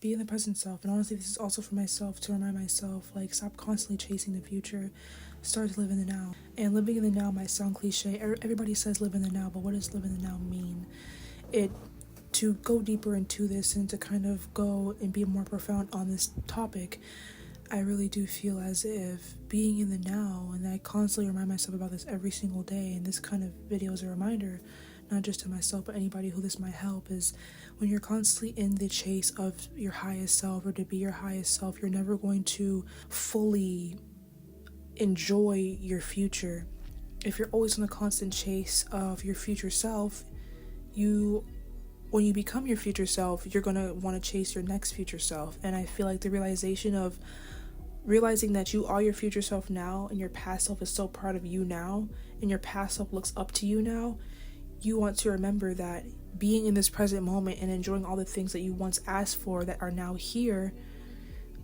be in the present self. And honestly, this is also for myself, to remind myself, like, stop constantly chasing the future. Start to live in the now. And living in the now might sound cliche. Everybody says live in the now, but what does live in the now mean? To go deeper into this and to kind of go and be more profound on this topic, I really do feel as if being in the now, and I constantly remind myself about this every single day, and this kind of video is a reminder, not just to myself, but anybody who this might help, is when you're constantly in the chase of your highest self, or to be your highest self, you're never going to fully enjoy your future. If you're always in the constant chase of your future self, when you become your future self, you're going to want to chase your next future self. And I feel like the realizing that you are your future self now, and your past self is so proud of you now, and your past self looks up to you now, you want to remember that being in this present moment and enjoying all the things that you once asked for that are now here,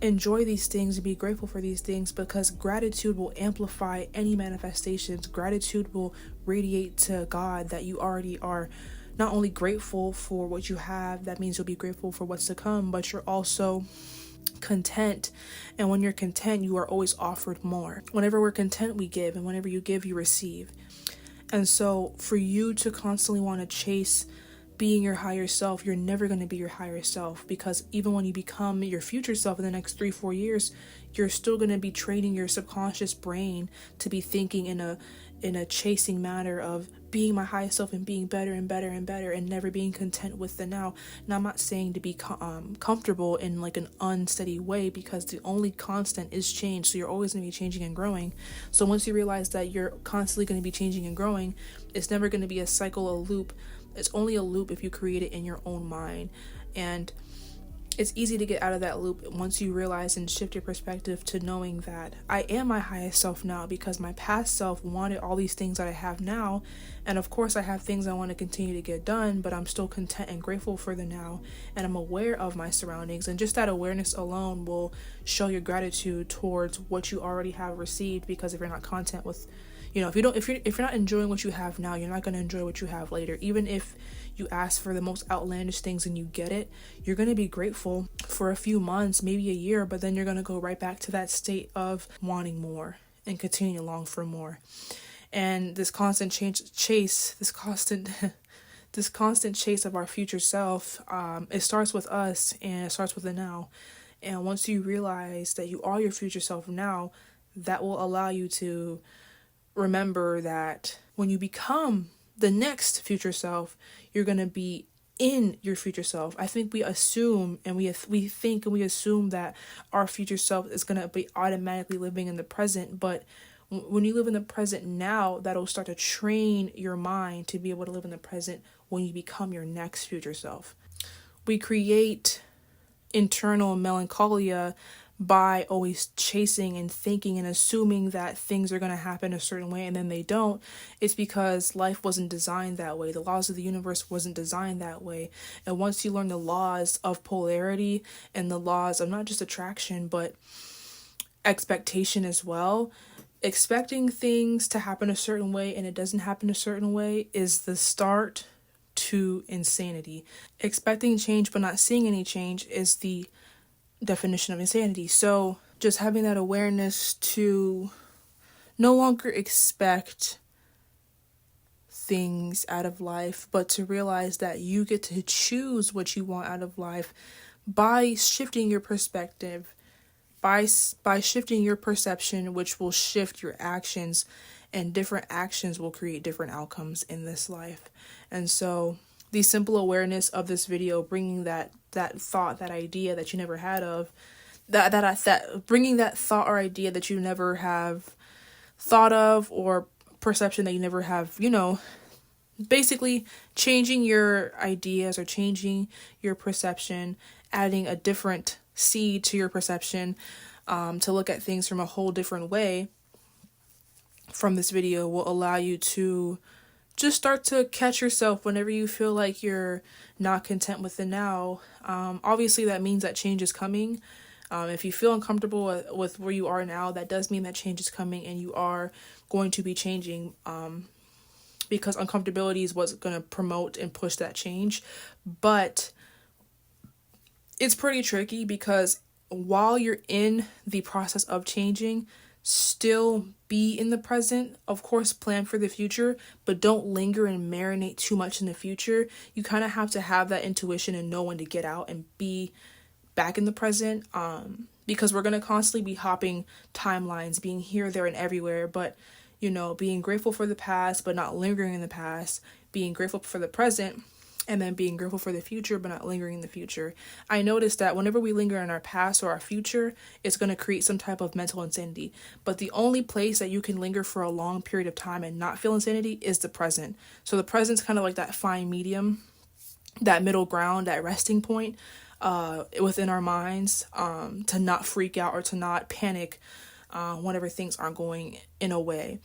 enjoy these things and be grateful for these things, because gratitude will amplify any manifestations. Gratitude will radiate to God that you already are not only grateful for what you have, that means you'll be grateful for what's to come, but you're also content. And when you're content, you are always offered more. Whenever we're content, we give, and whenever you give, you receive. And so for you to constantly want to chase being your higher self, you're never going to be your higher self, because even when you become your future self in the next 3-4 years, you're still going to be training your subconscious brain to be thinking in a chasing manner of being my highest self and being better and better and better, and never being content with the now. Now, I'm not saying to be comfortable in like an unsteady way, because the only constant is change. So you're always going to be changing and growing. So once you realize that you're constantly going to be changing and growing, it's never going to be a cycle, a loop. It's only a loop if you create it in your own mind. And it's easy to get out of that loop once you realize and shift your perspective to knowing that I am my highest self now, because my past self wanted all these things that I have now. And of course I have things I want to continue to get done, but I'm still content and grateful for the now. And I'm aware of my surroundings. And just that awareness alone will show your gratitude towards what you already have received. Because if you're not content with, if you're not enjoying what you have now, you're not going to enjoy what you have later. Even if you ask for the most outlandish things and you get it, you're going to be grateful for a few months, maybe a year, but then you're going to go right back to that state of wanting more and continuing to long for more. And this constant chase of our future self, it starts with us, and it starts with the now. And once you realize that you are your future self now, that will allow you to remember that when you become the next future self, you're going to be in your future self. I think we assume and we assume that our future self is going to be automatically living in the present. But when you live in the present now, that'll start to train your mind to be able to live in the present when you become your next future self. We create internal melancholia by always chasing and thinking and assuming that things are going to happen a certain way, and then they don't. It's because life wasn't designed that way. The laws of the universe wasn't designed that way. And once you learn the laws of polarity and the laws of not just attraction, but expectation as well, expecting things to happen a certain way and it doesn't happen a certain way is the start to insanity. Expecting change but not seeing any change is the definition of insanity. So just having that awareness to no longer expect things out of life, but to realize that you get to choose what you want out of life by shifting your perspective, by shifting your perception, which will shift your actions, and different actions will create different outcomes in this life. And so the simple awareness of this video, bringing that thought, that idea that you never had of, bringing that thought or idea that you never have thought of, or perception that you never have, basically changing your ideas or changing your perception, adding a different seed to your perception, to look at things from a whole different way from this video will allow you to just start to catch yourself whenever you feel like you're not content with the now. Obviously, that means that change is coming. If you feel uncomfortable with where you are now, that does mean that change is coming and you are going to be changing, because uncomfortability is what's going to promote and push that change. But it's pretty tricky because while you're in the process of changing, still be in the present. Of course, plan for the future, but don't linger and marinate too much in the future. You kind of have to have that intuition and know when to get out and be back in the present, because we're going to constantly be hopping timelines, being here, there, and everywhere. But being grateful for the past but not lingering in the past, being grateful for the present, and then being grateful for the future but not lingering in the future. I noticed that whenever we linger in our past or our future, it's going to create some type of mental insanity. But the only place that you can linger for a long period of time and not feel insanity is the present. So the present's kind of like that fine medium, that middle ground, that resting point within our minds, to not freak out or to not panic whenever things aren't going in a way.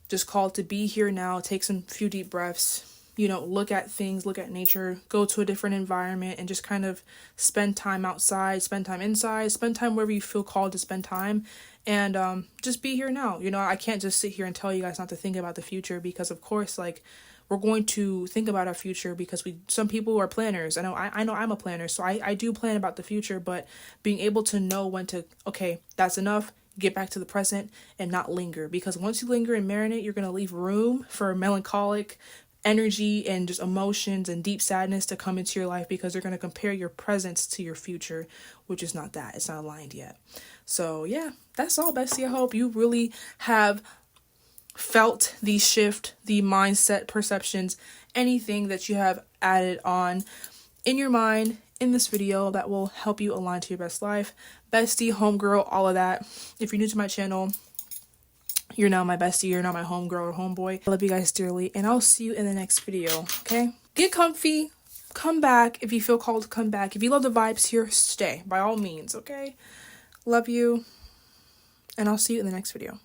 Just called to be here now, take some few deep breaths, look at things, look at nature, go to a different environment, and just kind of spend time outside, spend time inside, spend time wherever you feel called to spend time, and just be here now. I can't just sit here and tell you guys not to think about the future, because of course, like, we're going to think about our future, because some people are planners. I know I'm a planner, so I do plan about the future, but being able to know when to, okay, that's enough, get back to the present and not linger, because once you linger and marinate, you're going to leave room for melancholic energy and just emotions and deep sadness to come into your life, because you're going to compare your presence to your future, which is not that. It's not aligned yet. So yeah, that's all, bestie. I hope you really have felt the shift, the mindset, perceptions, anything that you have added on in your mind in this video that will help you align to your best life. Bestie, homegirl, all of that. If you're new to my channel, you're now my bestie, you're not my homegirl or homeboy. I love you guys dearly, and I'll see you in the next video, okay? Get comfy, come back if you feel called to come back. If you love the vibes here, stay, by all means, okay? Love you, and I'll see you in the next video.